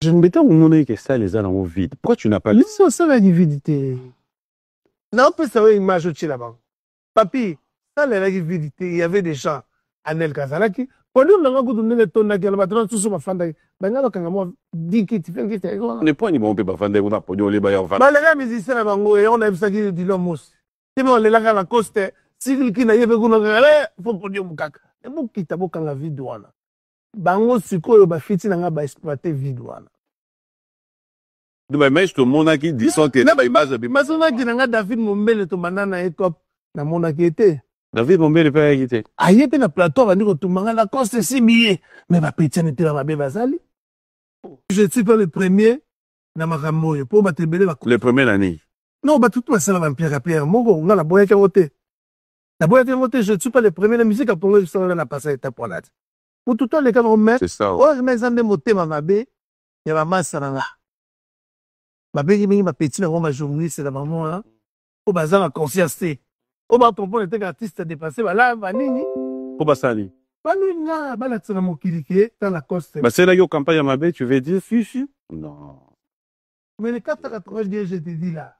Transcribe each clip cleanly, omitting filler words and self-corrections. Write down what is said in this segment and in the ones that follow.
Je ne m'étais demandé que ça les a dans vide. Pourquoi tu n'as pas lu? Ça va dividité. Non, peut savoir une image au là-bas. Papi, ça la dividité, il y avait des gens Anel Kazalaki. Pour nous, on a goûté de ton naguère, le patron tout sur fanda. Ben là, quand on dit qu'il fait qu'il fait. On n'est pas ni bon peut pas fanda, on a pas les bailleurs. Bah les gars musiciens là bango et on aime ça qui dit l'homme. C'est bon les là la coste. Si qui n'a yé besoin de faut produire mukaka. Et mon qui tabo quand la vie douane. Bango siko ba fiti na ba exploiter vie douane. Mais tout le monde a qui dit son que na image bi masona qui na David Mombele to banana et top na mona qui était David Mombele pas quitté ayé pe na plateau va dire to manga la coste si billet mais ba petit n'était dans la bé basali je suis pas le premier na makamoyo pour batebele ba le premier l'année non ba tout ça va Pierre mongo on a la boya qui voté la boya qui voté je suis pas le premier la musique à Congo ça na passer étape pour là pour tout les cas on met c'est ça oh mais ça ne moté ma mabé ya ba masana ma belle ma petite ma journaliste la maman là au bazar la conscience au bas ton était artiste dépassé là va nini pour basali ba nous là ba la tsana mokilike dans la coste bah c'est là yo campagne à ma belle tu veux dire fichu non mais les 480 je te dis là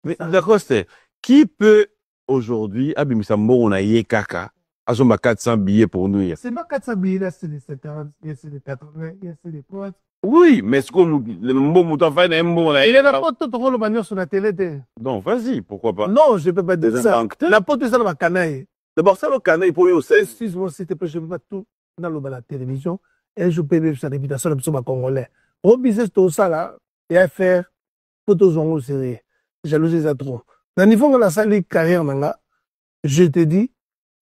mais d'accord c'est qui peut aujourd'hui abimisa mbo na ye kaka azomba 400 billets pour nous c'est pas 400 billets là c'est les 70 c'est les 80 c'est les potes. Oui, mais est-ce que le mot mouton fait un mot là? Il est la pote tout le monde sur la télé. Non, vas-y, pourquoi pas? Non, je peux pas dire ça. La pote ça va canaille. D'abord ça le canaille pour eux aussi. Excuse-moi s'il te plaît, je veux pas tout dans la télévision et je peux vivre sa réputation de psaume congolais. Au business tout ça là, et à faire photos en haut sérieux. Jalousie ça trop. Dans niveau de la salle carrière nanga, je te dis,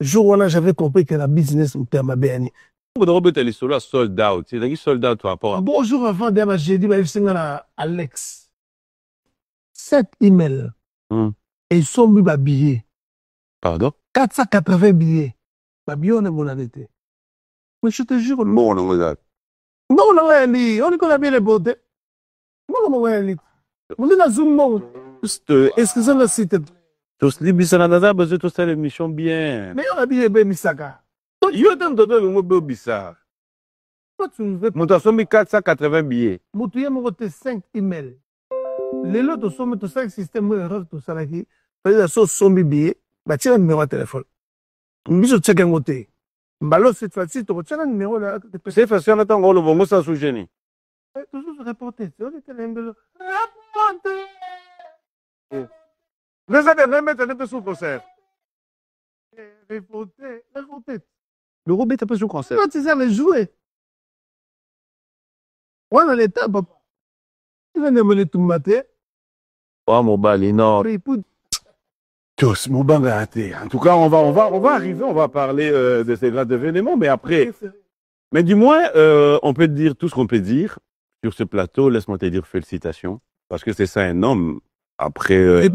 jour où j'avais compris que la business me permet bien. Vous devez mettre les soldats sold out. C'est qui sold out par rapport à. Bonjour avant d'être j'ai dit bah c'est là Alex. 7 emails. Et ils sont mis billets. Pardon? 480 billets. Bah billets on est mon année. Mais je te jure. Bon non regarde. Non non on est qu'on a bien les beautés. Non non on on est dans Zoom mon. Excusez-moi s'il te plaît. Tous les bisana dada besoin de faire l'émission bien. Mais on a bien ben misaka. Yo t'en donne le mot bizarre. Toi tu nous veux. Mon t'as mis 480 billets. Mon tu y a mon 5 emails. Les lots sont tous 5 systèmes erreur tout ça là qui. Parce que ça sont billets. Bah tiens le numéro de téléphone. Miso check un côté. Mbalo cette fois-ci tu retiens le numéro là. C'est facile attends on le bon ça sous génie. Toujours se reporter. C'est on était l'embello. Reporter. Les années remettre les sous concert. Reporter. Le Robert t'as pas joué au concert. Quand tu sais les jouer. Ouais, dans l'état, papa. Tu vas me tout matin. Oh, mon bal, non. Tous, mon bal raté. En tout cas, on va arriver, on va parler de ces grands événements, mais après. Mais du moins, on peut dire tout ce qu'on peut dire sur ce plateau. Laisse-moi te dire félicitations. Parce que c'est ça un homme. Après.